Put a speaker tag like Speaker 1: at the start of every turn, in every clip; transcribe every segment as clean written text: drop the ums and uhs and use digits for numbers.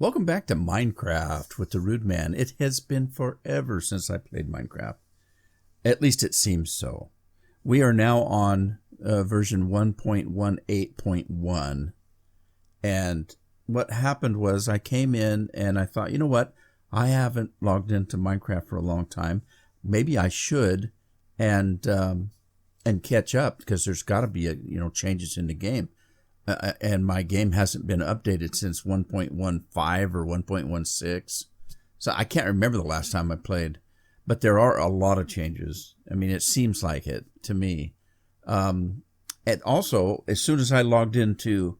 Speaker 1: Welcome back to Minecraft with the Rudeman. It has been forever since I played Minecraft. At least it seems so. We are now on version 1.18.1. And what happened was I came in and I thought, you know what? I haven't logged into Minecraft for a long time. Maybe I should and catch up because there's got to be changes in the game. And my game hasn't been updated since 1.15 or 1.16. So I can't remember the last time I played. But there are a lot of changes. I mean, it seems like it to me. And also, as soon as I logged into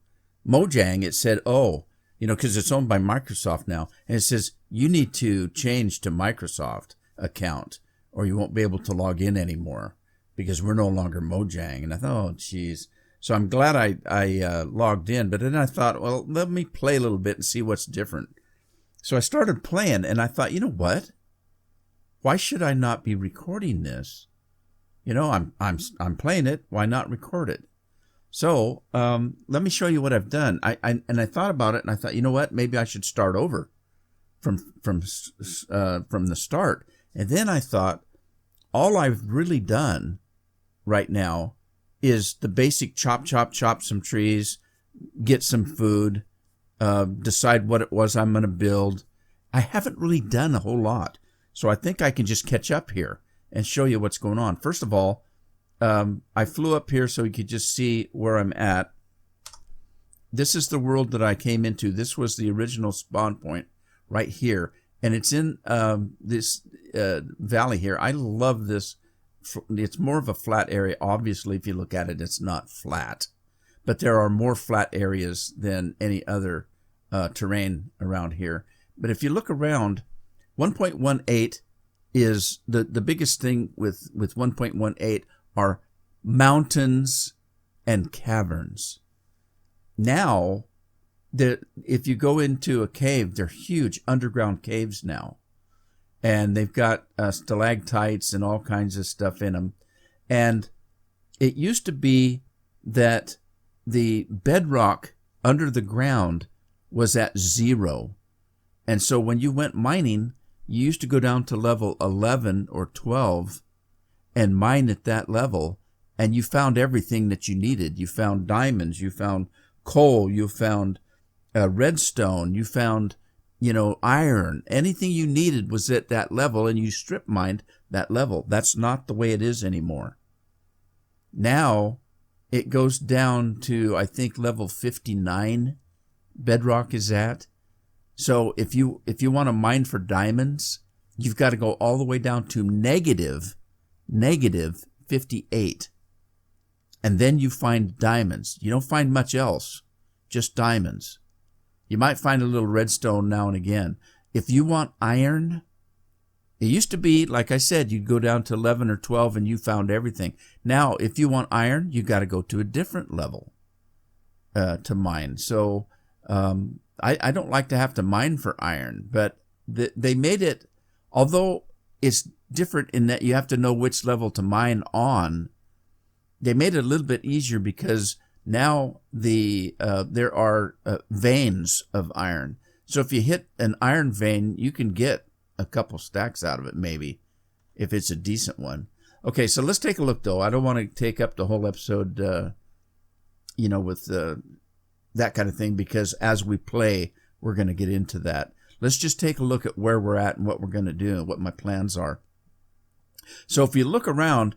Speaker 1: Mojang, it said, because it's owned by Microsoft now. And it says, you need to change to Microsoft account or you won't be able to log in anymore because we're no longer Mojang. And I thought, oh, geez. So I'm glad I logged in, but then I thought, well, let me play a little bit and see what's different. So I started playing, and I thought, you know what? Why should I not be recording this? You know, I'm playing it. Why not record it? So let me show you what I've done. I thought about it, and I thought, you know what? Maybe I should start over from the start. And then I thought, all I've really done right now is the basic chop some trees, get some food, decide what it was I'm going to build. I haven't really done a whole lot. So I think I can just catch up here and show you what's going on. First of all, I flew up here so you could just see where I'm at. This is the world that I came into. This was the original spawn point right here. And it's in this valley here. I love this. It's more of a flat area. Obviously, if you look at it, it's not flat. But there are more flat areas than any other terrain around here. But if you look around, 1.18 is the biggest thing with 1.18 are mountains and caverns. Now, if you go into a cave, they're huge underground caves now. And they've got stalactites and all kinds of stuff in them. And it used to be that the bedrock under the ground was at 0. And so when you went mining, you used to go down to level 11 or 12 and mine at that level. And you found everything that you needed. You found diamonds, you found coal, you found redstone, you found iron. Anything you needed was at that level, and you strip mined that level. That's not the way it is anymore. Now, it goes down to, I think, level 59, bedrock is at. So if you want to mine for diamonds, you've got to go all the way down to negative 58. And then you find diamonds. You don't find much else, just diamonds. You might find a little redstone now and again. If you want iron, it used to be, like I said, you'd go down to 11 or 12 and you found everything. Now, if you want iron, you got to go to a different level to mine. So I don't like to have to mine for iron, but they made it, although it's different in that you have to know which level to mine on, they made it a little bit easier because now there are veins of iron. So if you hit an iron vein, you can get a couple stacks out of it, maybe, if it's a decent one. Okay, so let's take a look, though. I don't want to take up the whole episode, with that kind of thing, because as we play, we're going to get into that. Let's just take a look at where we're at and what we're going to do and what my plans are. So if you look around,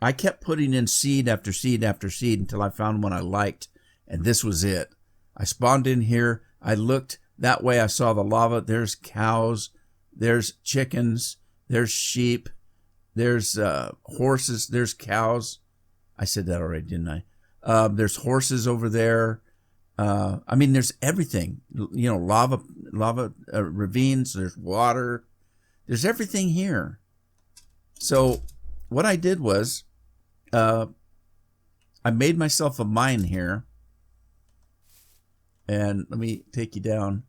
Speaker 1: I kept putting in seed after seed after seed until I found one I liked, and this was it. I spawned in here. I looked that way. I saw the lava. There's cows. There's chickens. There's sheep. There's horses. There's cows. I said that already, didn't I? There's horses over there. There's everything. Lava ravines. There's water. There's everything here. So what I did was, I made myself a mine here, and let me take you down.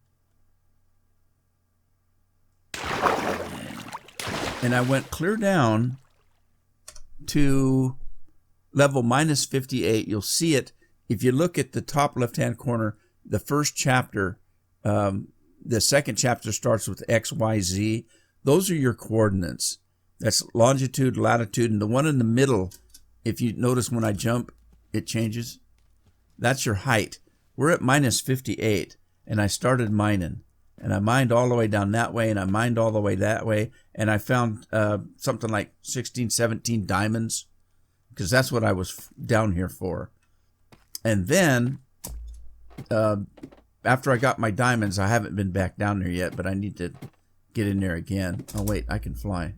Speaker 1: And I went clear down to level minus 58. You'll see it if you look at the top left-hand corner. The first chapter The second chapter starts with X, Y, Z. Those are your coordinates. That's longitude, latitude, and the one in the middle, if you notice when I jump, it changes. That's your height. We're at minus 58, and I started mining. And I mined all the way down that way, and I mined all the way that way, and I found something like 16, 17 diamonds, because that's what I was down here for. And then, after I got my diamonds, I haven't been back down there yet, but I need to get in there again. Oh, wait, I can fly.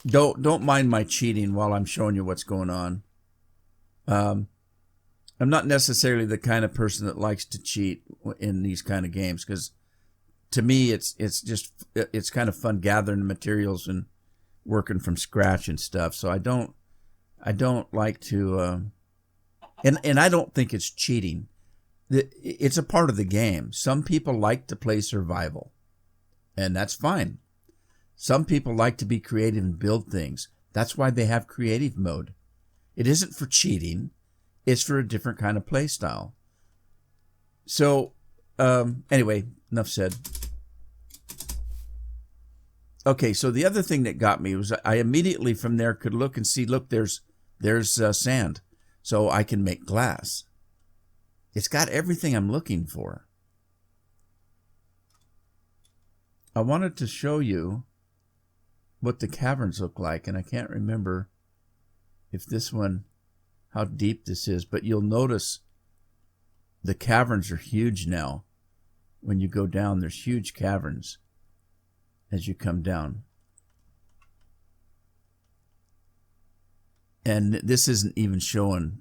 Speaker 1: Don't mind my cheating while I'm showing you what's going on. I'm not necessarily the kind of person that likes to cheat in these kind of games, because to me it's kind of fun gathering materials and working from scratch and stuff. So I don't like to and I don't think it's cheating. It's a part of the game. Some people like to play survival, and that's fine. Some people like to be creative and build things. That's why they have creative mode. It isn't for cheating. It's for a different kind of play style. So, anyway, enough said. Okay, so the other thing that got me was I immediately from there could look and see, look, there's sand. So I can make glass. It's got everything I'm looking for. I wanted to show you what the caverns look like, and I can't remember if this one, how deep this is, but you'll notice the caverns are huge now. When you go down, there's huge caverns as you come down. And this isn't even showing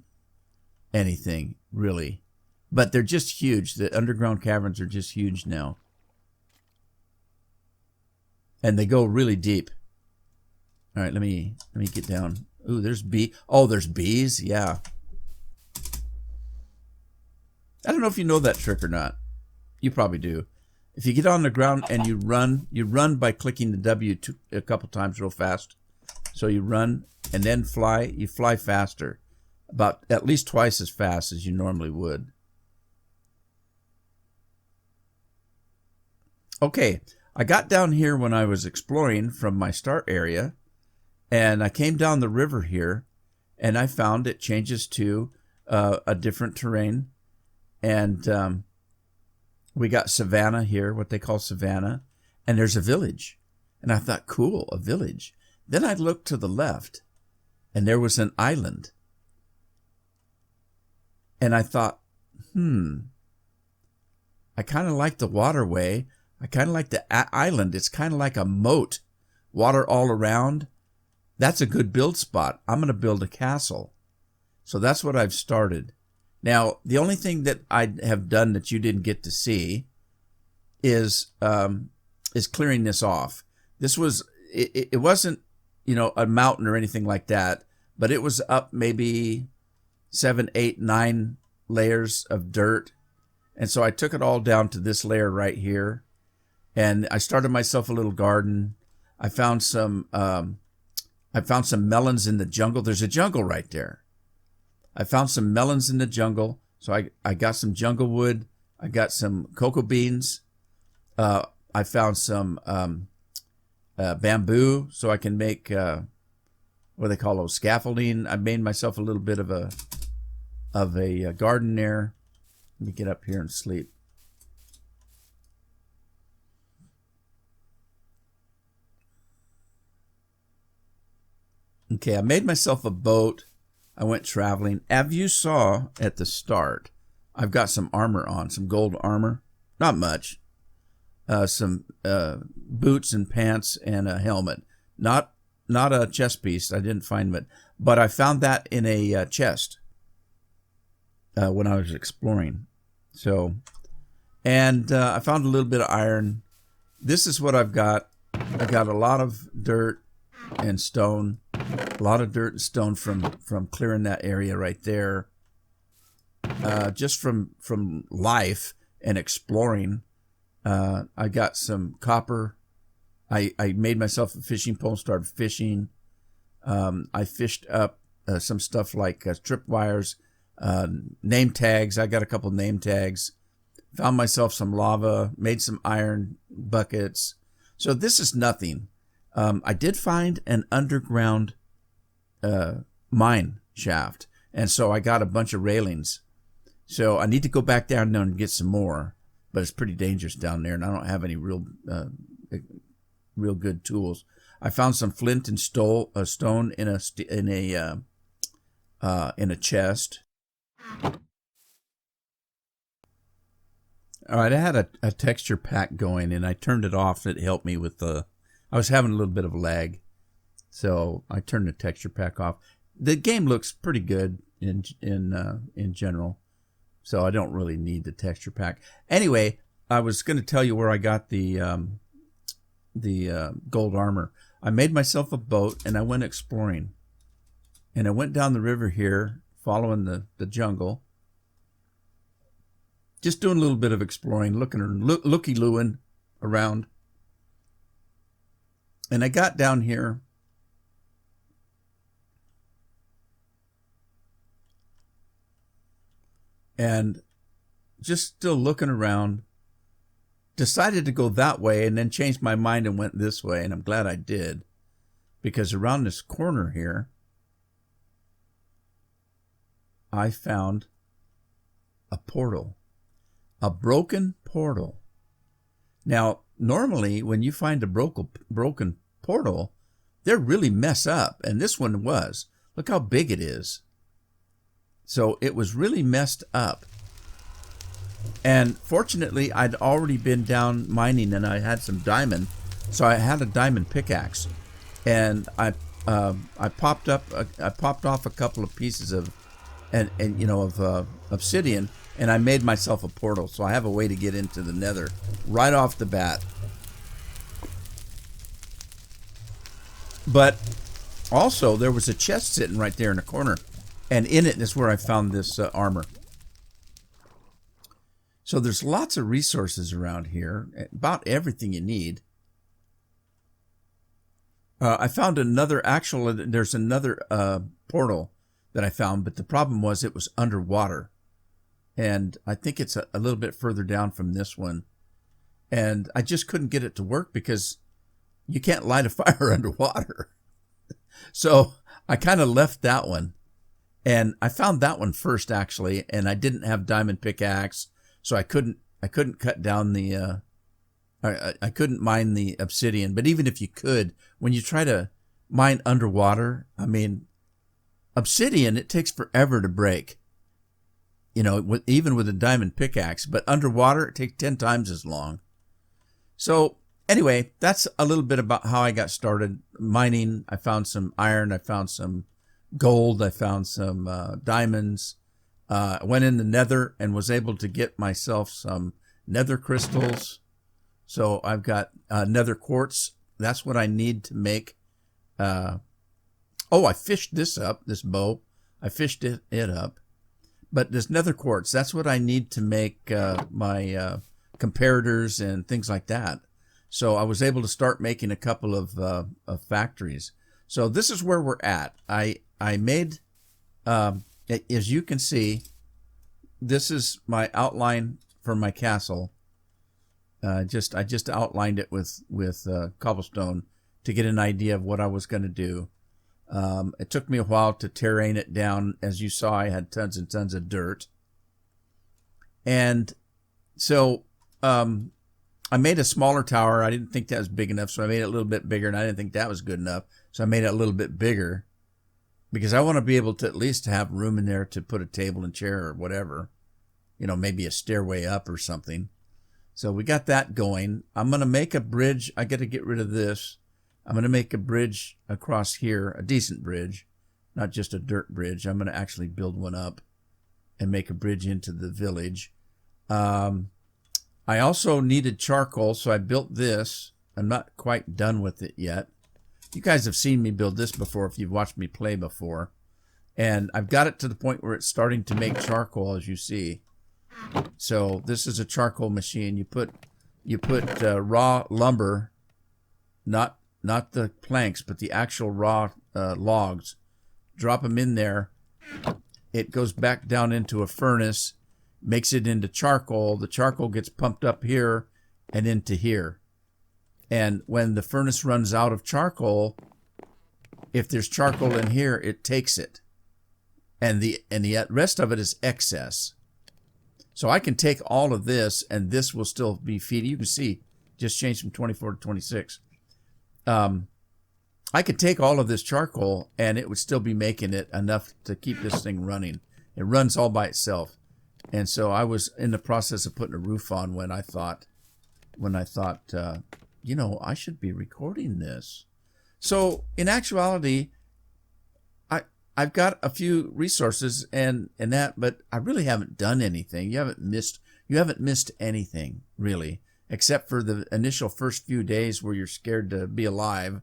Speaker 1: anything, really. But they're just huge. The underground caverns are just huge now. And they go really deep. All right, let me get down. Ooh, there's bee. Oh, there's bees. Yeah. I don't know if you know that trick or not. You probably do. If you get on the ground and you run by clicking the W a couple times real fast. So you run and then fly. You fly faster, about at least twice as fast as you normally would. Okay, I got down here when I was exploring from my start area. And I came down the river here, and I found it changes to a different terrain. And we got savanna here, what they call savanna, and there's a village. And I thought, cool, a village. Then I looked to the left, and there was an island. And I thought, I kind of like the waterway. I kind of like the island. It's kind of like a moat, water all around. That's a good build spot. I'm going to build a castle. So that's what I've started. Now, the only thing that I have done that you didn't get to see is clearing this off. This was, it wasn't, a mountain or anything like that, but it was up maybe 7, 8, 9 layers of dirt. And so I took it all down to this layer right here. And I started myself a little garden. I found some melons in the jungle. There's a jungle right there. I found some melons in the jungle. So I got some jungle wood. I got some cocoa beans. I found some bamboo so I can make, what do they call those, scaffolding. I made myself a little bit of a garden there. Let me get up here and sleep. Okay, I made myself a boat. I went traveling. As you saw at the start, I've got some armor on, some gold armor. Not much. Some boots and pants and a helmet. Not a chest piece. I didn't find it. But I found that in a chest when I was exploring. So, and I found a little bit of iron. This is what I've got. I got a lot of dirt and stone. A lot of dirt and stone from clearing that area right there. Just from life and exploring. I got some copper. I made myself a fishing pole, started fishing. I fished up some stuff like tripwires, name tags. I got a couple name tags. found myself some lava, made some iron buckets. So this is nothing. I did find an underground mine shaft, and so I got a bunch of railings. So I need to go back down there and get some more, but it's pretty dangerous down there, and I don't have any real good tools. I found some flint and stone in a chest. All right, I had a texture pack going, and I turned it off. It helped me with I was having a little bit of lag, so I turned the texture pack off. The game looks pretty good in general, so I don't really need the texture pack. Anyway, I was going to tell you where I got the gold armor. I made myself a boat, and I went exploring. And I went down the river here, following the jungle. Just doing a little bit of exploring, looky-looing around. And I got down here. And just still looking around. Decided to go that way and then changed my mind and went this way. And I'm glad I did. Because around this corner here, I found a portal. A broken portal. Now, normally when you find a broken portal, they're really mess up. And this one was. Look how big it is. So it was really messed up. And fortunately, I'd already been down mining and I had some diamond. So I had a diamond pickaxe. And I popped off a couple of pieces of obsidian, and I made myself a portal, so I have a way to get into the nether right off the bat. But also, there was a chest sitting right there in the corner, and in it is where I found this armor. So there's lots of resources around here, about everything you need. I found there's another portal that I found, but the problem was it was underwater. And I think it's a little bit further down from this one. And I just couldn't get it to work because you can't light a fire underwater. So I kind of left that one. And I found that one first, actually, and I didn't have diamond pickaxe, so I couldn't cut down the I couldn't mine the obsidian. But even if you could, when you try to mine underwater, I mean, obsidian, it takes forever to break. You know, even with a diamond pickaxe. But underwater, it takes 10 times as long. So anyway, that's a little bit about how I got started mining. I found some iron. I found some gold. I found some diamonds. I went in the nether and was able to get myself some nether crystals. So I've got nether quartz. That's what I need to make. I fished this up, this bow. I fished it up. But this nether quartz, that's what I need to make my comparators and things like that. So I was able to start making a couple of factories. So this is where we're at. I made, as you can see, this is my outline for my castle. I just outlined it with cobblestone to get an idea of what I was going to do. It took me a while to terrain it down. As you saw, I had tons and tons of dirt. And so I made a smaller tower. I didn't think that was big enough, so I made it a little bit bigger, and I didn't think that was good enough. So I made it a little bit bigger because I want to be able to at least have room in there to put a table and chair or whatever. You know, maybe a stairway up or something. So we got that going. I'm going to make a bridge. I got to get rid of this. I'm going to make a bridge across here, a decent bridge, not just a dirt bridge. I'm going to actually build one up and make a bridge into the village. I also needed charcoal, so I built this. I'm not quite done with it yet. You guys have seen me build this before if you've watched me play before. And I've got it to the point where it's starting to make charcoal, as you see. So this is a charcoal machine. You put raw lumber, not the planks, but the actual raw logs. Drop them in there. It goes back down into a furnace. makes it into charcoal. The charcoal gets pumped up here and into here. And when the furnace runs out of charcoal, if there's charcoal in here, it takes it. And the rest of it is excess. So I can take all of this, and this will still be feeding. You can see, just changed from 24 to 26. I could take all of this charcoal, and it would still be making it enough to keep this thing running. It runs all by itself. And so I was in the process of putting a roof on when I thought, you know, I should be recording this. So in actuality, I've got a few resources and that, but I really haven't done anything. You haven't missed anything really, except for the initial first few days where you're scared to be alive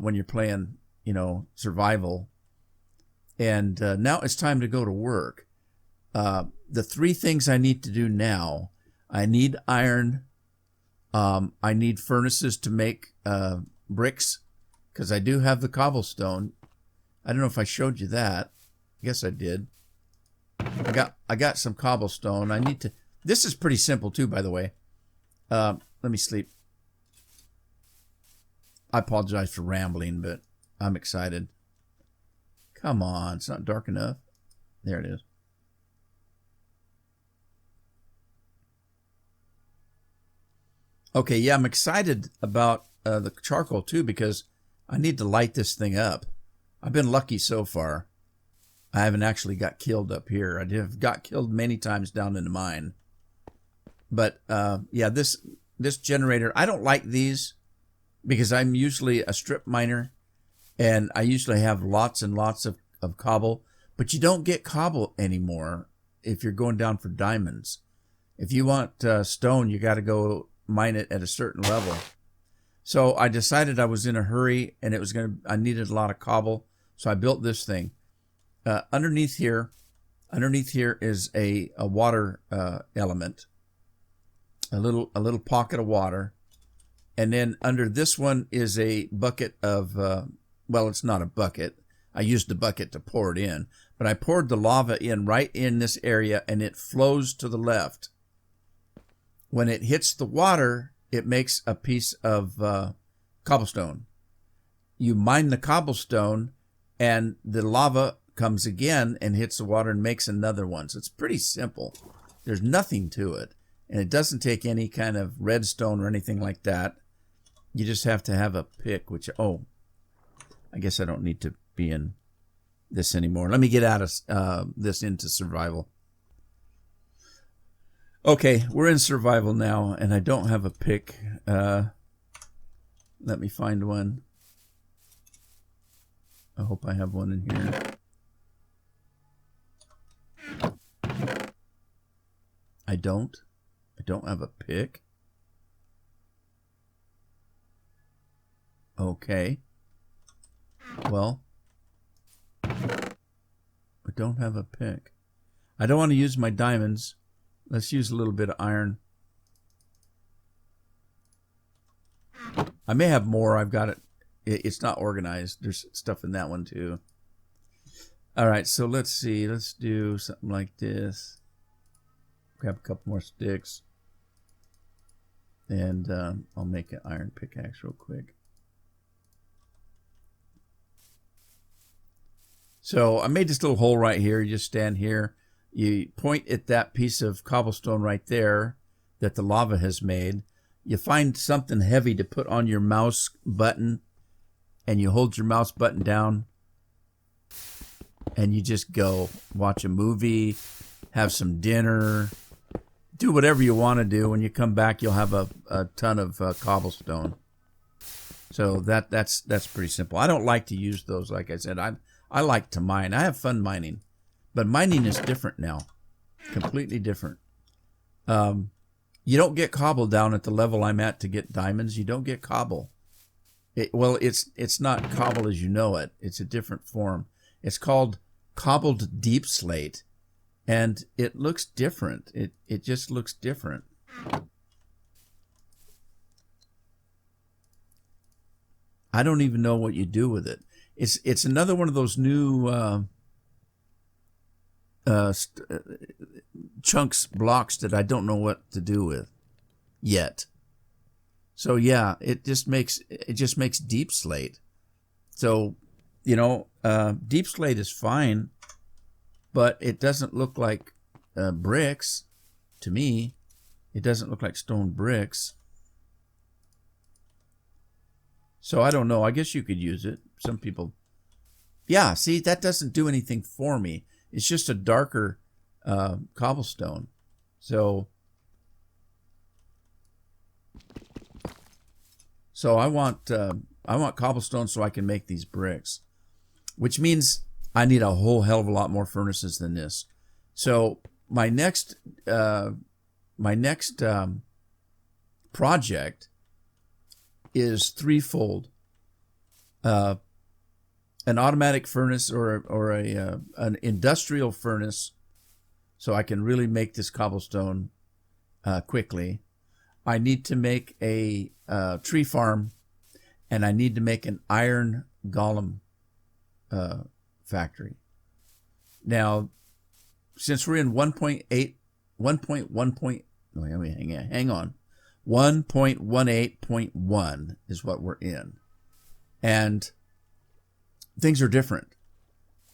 Speaker 1: when you're playing, you know, survival. And now it's time to go to work. The three things I need to do now: I need iron. I need furnaces to make bricks, because I do have the cobblestone. I don't know if I showed you that. I guess I did. I got some cobblestone. I need to. This is pretty simple too, by the way. Let me sleep. I apologize for rambling, but I'm excited. Come on, it's not dark enough. There it is. Okay, yeah, I'm excited about the charcoal too, because I need to light this thing up. I've been lucky so far. I haven't actually got killed up here. I have got killed many times down in the mine. But yeah, this generator, I don't like these because I'm usually a strip miner, and I usually have lots and lots of cobble. But you don't get cobble anymore if you're going down for diamonds. If you want stone, you got to go mine it at a certain level. So I decided I was in a hurry, and I needed a lot of cobble, so I built this thing. Underneath here is a water element, a little pocket of water, and then under this one is a bucket of well, it's not a bucket. I used the bucket to pour it in, but I poured the lava in right in this area, and it flows to the left. When it hits the water, it makes a piece of cobblestone. You mine the cobblestone, and the lava comes again and hits the water and makes another one. So it's pretty simple. There's nothing to it, and it doesn't take any kind of redstone or anything like that. You just have to have a pick, which, oh, I guess I don't need to be in this anymore. Let me get out of this into survival. Okay, we're in survival now, and I don't have a pick. Let me find one. I hope I have one in here. I don't have a pick. Okay. Well, I don't have a pick. I don't want to use my diamonds. Let's use a little bit of iron. I may have more. I've got it. It's not organized. There's stuff in that one too. All right, so let's see. Let's do something like this. Grab a couple more sticks. And I'll make an iron pickaxe real quick. So I made this little hole right here. You just stand here. You point at that piece of cobblestone right there that the lava has made. You find something heavy to put on your mouse button, and you hold your mouse button down, and you just go watch a movie, have some dinner, do whatever you want to do. When you come back, you'll have a ton of cobblestone. So that's pretty simple. I don't like to use those. Like I said, I like to mine. I have fun mining. But mining is different now, completely different. You don't get cobble down at the level I'm at to get diamonds. You don't get cobble. It's not cobble as you know it. It's a different form. It's called cobbled deep slate, and it looks different. It just looks different. I don't even know what you do with it. It's another one of those new chunks, blocks that I don't know what to do with yet. So yeah, it just makes deep slate. So, you know, deep slate is fine, but it doesn't look like bricks to me. It doesn't look like stone bricks. So I don't know. I guess you could use it. Some people. Yeah, see, that doesn't do anything for me. It's just a darker cobblestone. So I want cobblestone so I can make these bricks, which means I need a whole hell of a lot more furnaces than this. So my next project is threefold. An automatic furnace or an industrial furnace, so I can really make this cobblestone quickly. I need to make a tree farm, and I need to make an iron golem factory. Now, since we're in 1.18.1 is what we're in, and things are different.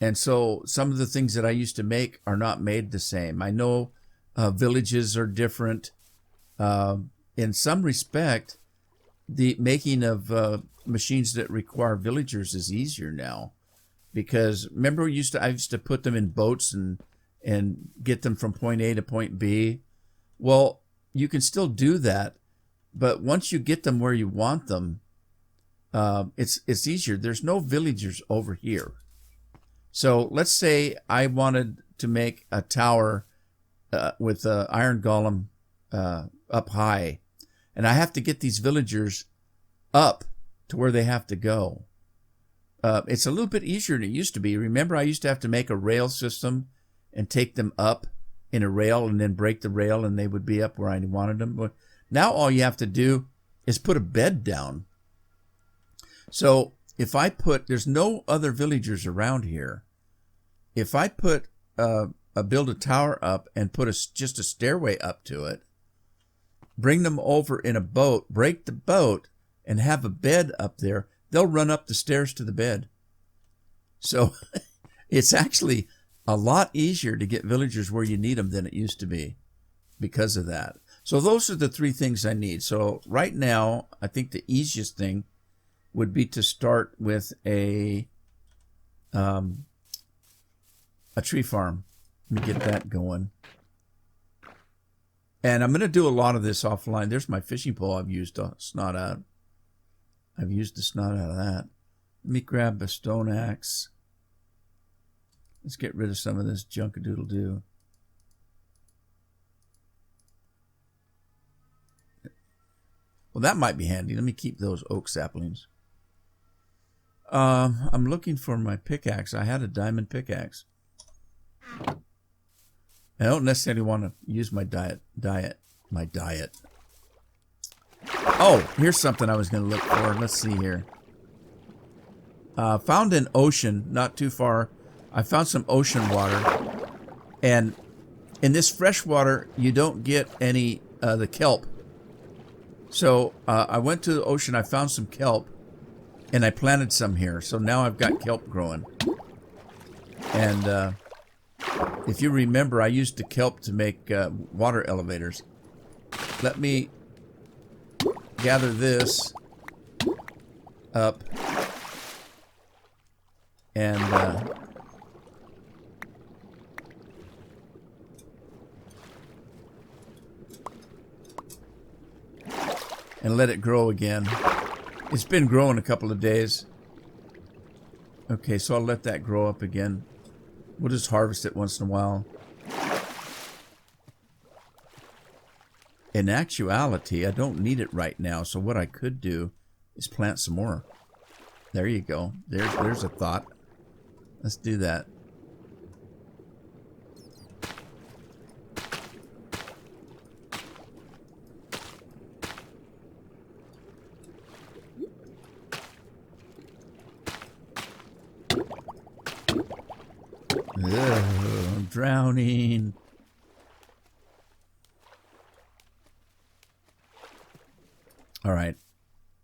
Speaker 1: And so some of the things that I used to make are not made the same. I know villages are different. In some respect, the making of machines that require villagers is easier now, because remember I used to put them in boats and get them from point A to point B. Well, you can still do that, but once you get them where you want them, it's easier. There's no villagers over here. So let's say I wanted to make a tower with an iron golem up high, and I have to get these villagers up to where they have to go. It's a little bit easier than it used to be. Remember, I used to have to make a rail system and take them up in a rail and then break the rail and they would be up where I wanted them. But now all you have to do is put a bed down. So if I there's no other villagers around here. If I build a tower up and put just a stairway up to it, bring them over in a boat, break the boat, and have a bed up there, they'll run up the stairs to the bed. So it's actually a lot easier to get villagers where you need them than it used to be because of that. So those are the three things I need. So right now, I think the easiest thing would be to start with a tree farm. Let me get that going. And I'm going to do a lot of this offline. There's my fishing pole I've used the snot out. I've used the snot out of that. Let me grab a stone axe. Let's get rid of some of this junk-a-doodle-doo. Well, that might be handy. Let me keep those oak saplings. I'm looking for my pickaxe. I had a diamond pickaxe. I don't necessarily want to use my diet. Oh, here's something I was going to look for. Let's see here. Found an ocean not too far. I found some ocean water. And in this fresh water, you don't get any the kelp. So I went to the ocean. I found some kelp. And I planted some here. So now I've got kelp growing. And if you remember, I used the kelp to make water elevators. Let me gather this up and let it grow again. It's been growing a couple of days. Okay, so I'll let that grow up again. We'll just harvest it once in a while. In actuality, I don't need it right now, so what I could do is plant some more. There you go. There's a thought. Let's do that. drowning. All right.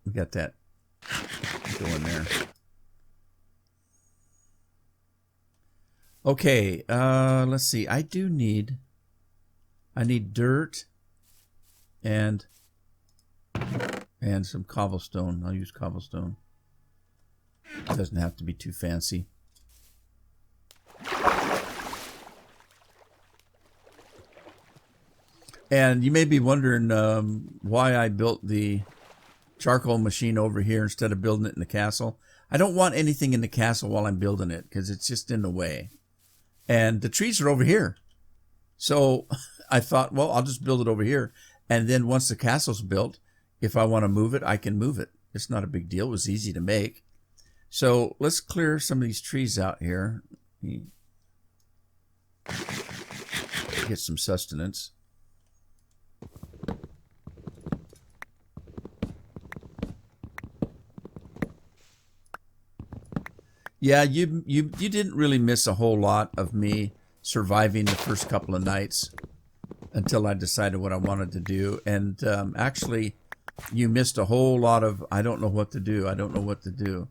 Speaker 1: We got that going there. Okay, let's see. I need dirt and some cobblestone. I'll use cobblestone. It doesn't have to be too fancy. And you may be wondering why I built the charcoal machine over here instead of building it in the castle. I don't want anything in the castle while I'm building it because it's just in the way. And the trees are over here. So I thought, well, I'll just build it over here. And then once the castle's built, if I want to move it, I can move it. It's not a big deal. It was easy to make. So let's clear some of these trees out here. Get some sustenance. Yeah, you didn't really miss a whole lot of me surviving the first couple of nights until I decided what I wanted to do. And actually, you missed a whole lot of, I don't know what to do. I don't know what to do.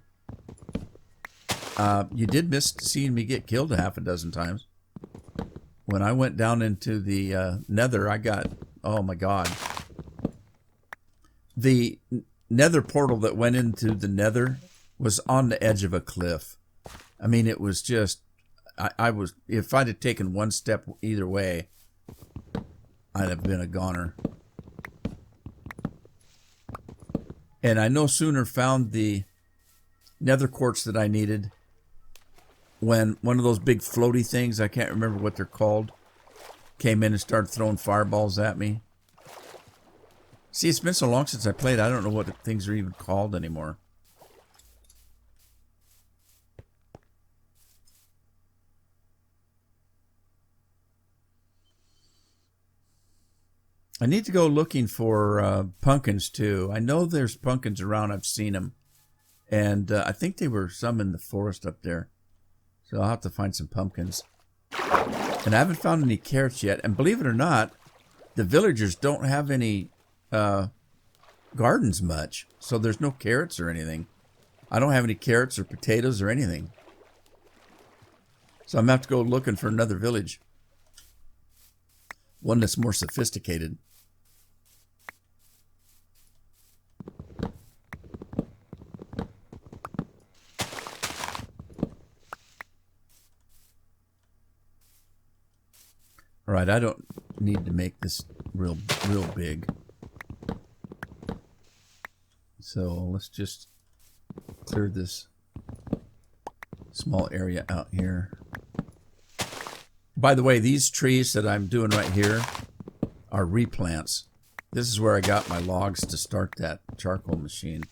Speaker 1: You did miss seeing me get killed a half a dozen times. When I went down into the nether, I got, oh my God. The nether portal that went into the nether was on the edge of a cliff. I mean, it was just, I was, if I'd have taken one step either way, I'd have been a goner. And I no sooner found the nether quartz that I needed when one of those big floaty things, I can't remember what they're called, came in and started throwing fireballs at me. See, it's been so long since I played, I don't know what the things are even called anymore. I need to go looking for pumpkins too. I know there's pumpkins around. I've seen them. And I think there were some in the forest up there. So I'll have to find some pumpkins. And I haven't found any carrots yet. And believe it or not, the villagers don't have any gardens much. So there's no carrots or anything. I don't have any carrots or potatoes or anything. So I'm going to have to go looking for another village. One that's more sophisticated. All right, I don't need to make this real big. So let's just clear this small area out here. By the way, these trees that I'm doing right here are replants. This is where I got my logs to start that charcoal machine.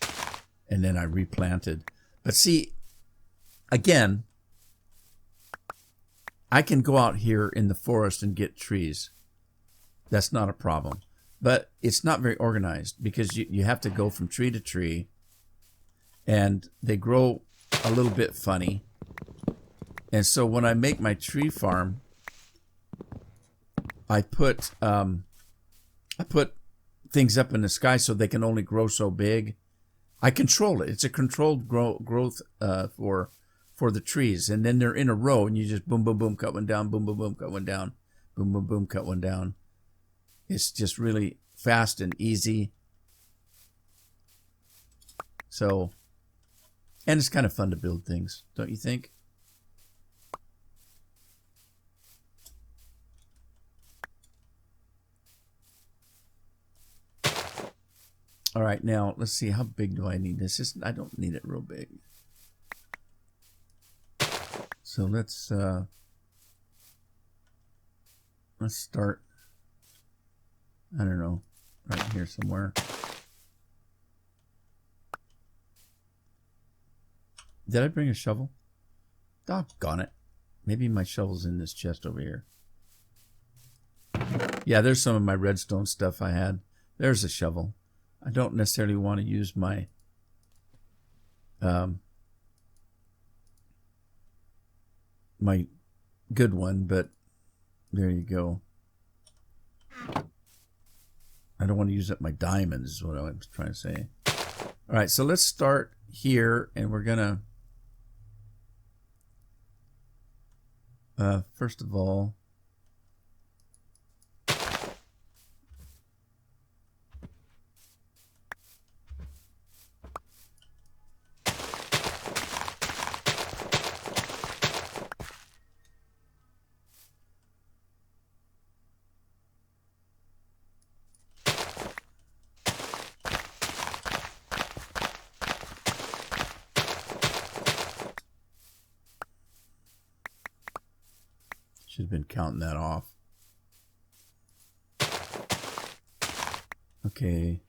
Speaker 1: And then I replanted. But see, again, I can go out here in the forest and get trees. That's not a problem. But it's not very organized because you have to go from tree to tree. And they grow a little bit funny. And so when I make my tree farm, I put things up in the sky so they can only grow so big. I control it. It's a controlled growth for the trees, and then they're in a row, and you just boom, boom, boom, cut one down, boom, boom, boom, cut one down, boom, boom, boom, cut one down. It's just really fast and easy. So, and it's kind of fun to build things, don't you think? All right, now let's see, how big do I need this? I don't need it real big. So let's start, I don't know, right here somewhere. Did I bring a shovel? Doggone it. Maybe my shovel's in this chest over here. Yeah, there's some of my redstone stuff I had. There's a shovel. I don't necessarily want to use my my good one, but There you go. I don't want to use up my diamonds is what I was trying to say. All right, so let's start here, and we're going to, first of all, should have been counting that off. Okay.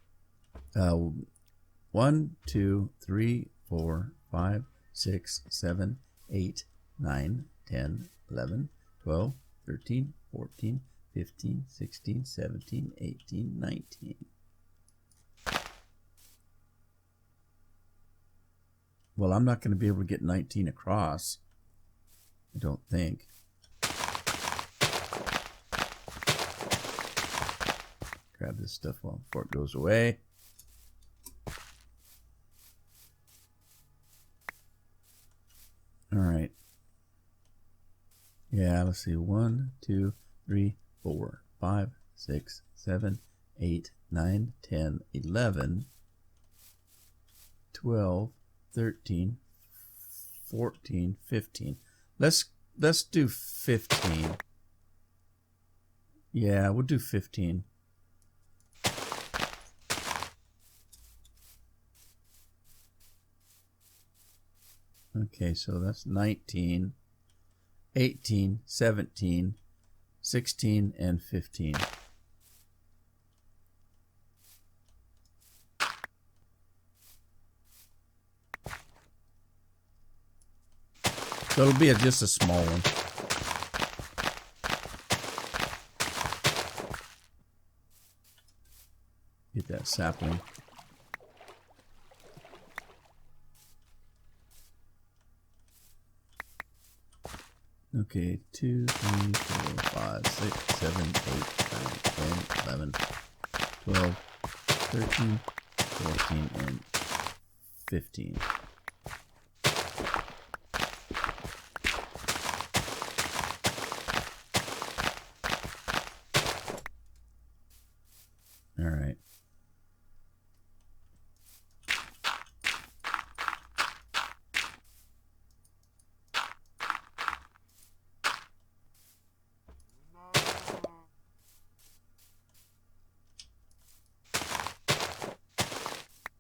Speaker 1: 1, 2, 3, 4, 5, 6, 7, 8, 9, 10, 11, 12, 13, 14, 15, 16, 17, 18, 19. Well, I'm not going to be able to get 19 across, I don't think. Grab this stuff before it goes away. All right. Yeah, let's see. 1, 2, 3, 4, 5, 6, 7, 8, 9, 10, 11, 12, 13, 14, 15. Let's do 15. Yeah, we'll do 15. Okay, so that's 19, 18, 17, 16, and 15. So it'll be just a small one. Get that sapling. Okay, 2, 3, 4, 5, 6, 7, 8, 9, 10, 11, 12, 13, 14, and 15. All right.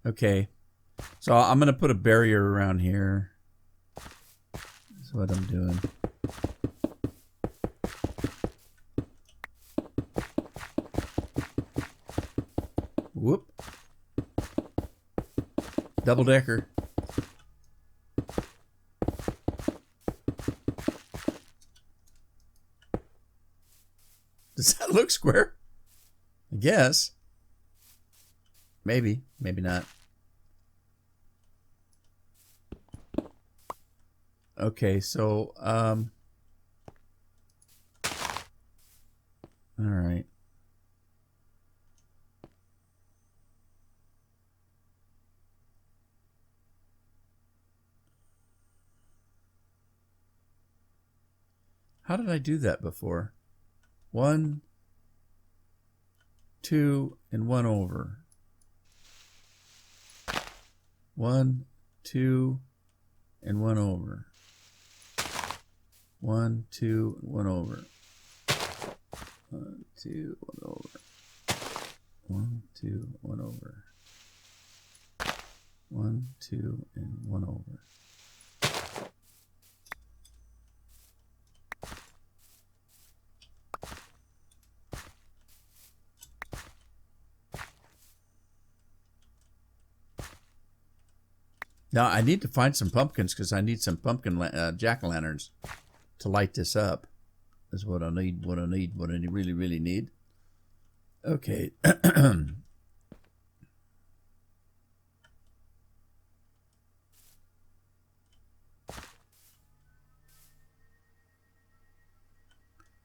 Speaker 1: Okay, so I'm going to put a barrier around here. That's what I'm doing. Whoop. Double decker. Does that look square? I guess. Maybe, maybe not. Okay, so all right. How did I do that before? 1, 2, and 1 over. 1, 2, and 1 over. 1, 2, and 1 over. 1, 2, 1 over. 1, 2, 1 over. 1, 2, and 1 over. Now I need to find some pumpkins because I need some pumpkin jack-o'-lanterns to light this up. Is what I need. What I really, really need. Okay.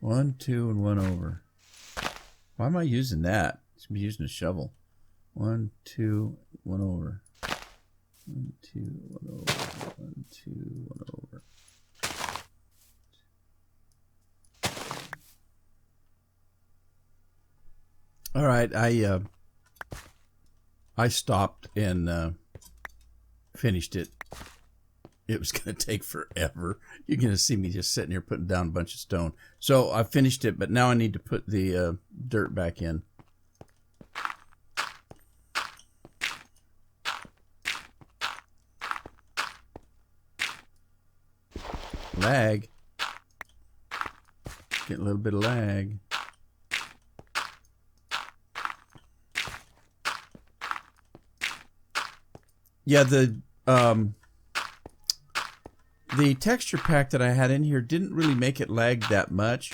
Speaker 1: 1, 2, and 1 over. Why am I using that? I should be using a shovel. 1, 2, 1 over. 1, 2, 1 over. 1, 2, 1 over. All right, I stopped and finished it. It was going to take forever. You're going to see me just sitting here putting down a bunch of stone. So I finished it, but now I need to put the dirt back in. Lag. Getting a little bit of lag. Yeah, the texture pack that I had in here didn't really make it lag that much.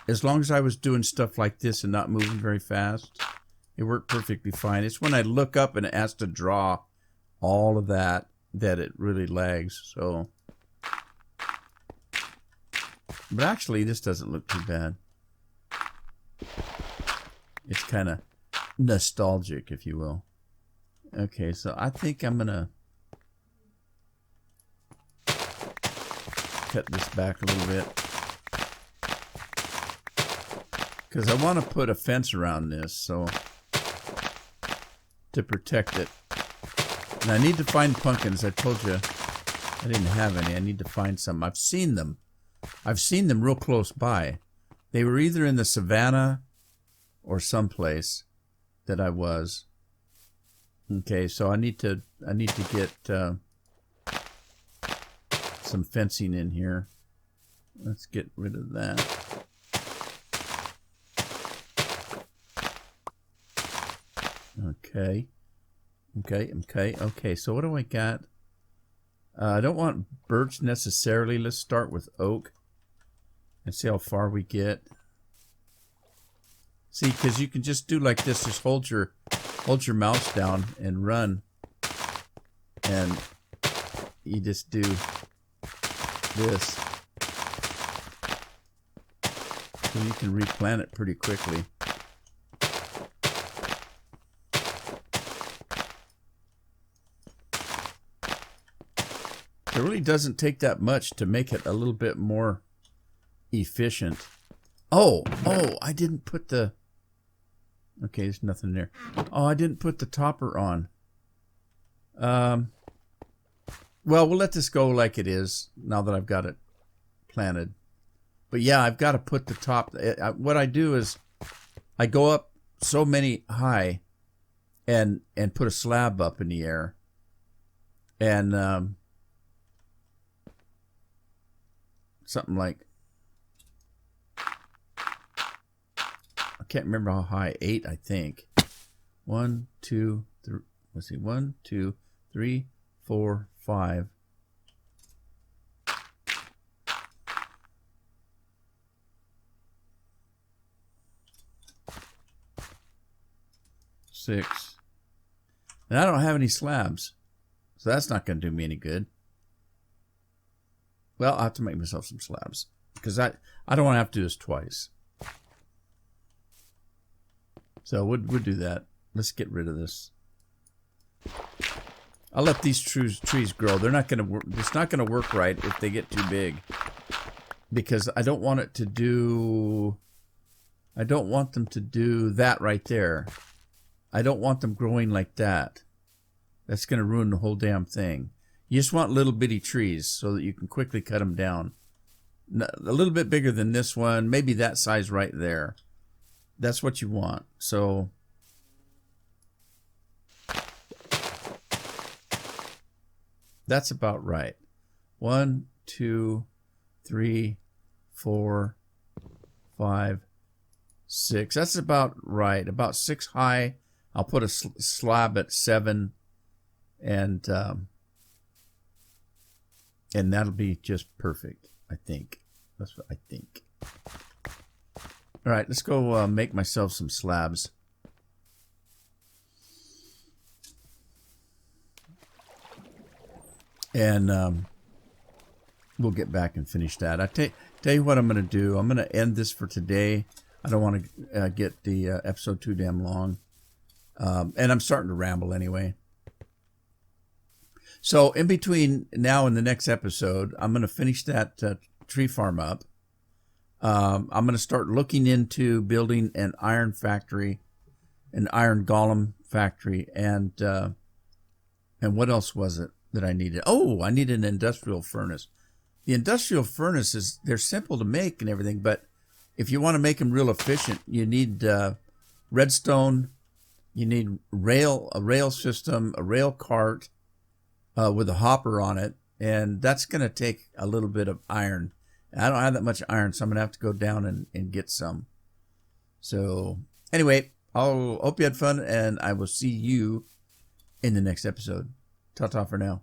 Speaker 1: As long as I was doing stuff like this and not moving very fast, it worked perfectly fine. It's when I look up and it has to draw all of that it really lags. So, but actually, this doesn't look too bad. It's kind of nostalgic, if you will. Okay, so I think I'm gonna cut this back a little bit because I want to put a fence around this, so to protect it. And I need to find pumpkins. I told you I didn't have any. I need to find some. I've seen them. I've seen them real close by. They were either in the savannah or someplace that I was. Okay, so I need to get some fencing in here. Let's get rid of that. Okay. So what do I got? I don't want birch necessarily. Let's start with oak and see how far we get. See, because you can just do like this. Just hold your mouse down and run, and you just do this, so you can replant it pretty quickly. It really doesn't take that much to make it a little bit more efficient. Oh, I didn't put the... Okay, there's nothing there. Oh, I didn't put the topper on. Well, we'll let this go like it is now that I've got it planted. But yeah, I've got to put the top... What I do is I go up so many high and put a slab up in the air. And something like... I can't remember how high. 8, I think. 1, 2, 3. Let's see. 1, 2, 3, 4, 5. 6. And I don't have any slabs, so that's not going to do me any good. Well, I'll have to make myself some slabs because I don't want to have to do this twice. So we'll do that. Let's get rid of this. I'll let these trees grow. They're not going to work. It's not going to work right if they get too big, because I don't want it to do. I don't want them to do that right there. I don't want them growing like that. That's going to ruin the whole damn thing. You just want little bitty trees so that you can quickly cut them down. A little bit bigger than this one, maybe that size right there. That's what you want. So that's about right. 1, 2, 3, 4, 5, 6. That's about right. About 6 high. I'll put a slab at 7, and that'll be just perfect, I think. That's what I think. All right, let's go make myself some slabs. And we'll get back and finish that. Tell you what I'm going to do. I'm going to end this for today. I don't want to get the episode too damn long. And I'm starting to ramble anyway. So in between now and the next episode, I'm going to finish that tree farm up. I'm going to start looking into building an iron factory, an iron golem factory, and what else was it that I needed? Oh, I need an industrial furnace. The industrial furnaces, they're simple to make and everything, but if you want to make them real efficient, you need redstone, you need a rail system, a rail cart with a hopper on it, and that's going to take a little bit of iron. I don't have that much iron, so I'm going to have to go down and get some. So anyway, I'll hope you had fun, and I will see you in the next episode. Ta-ta for now.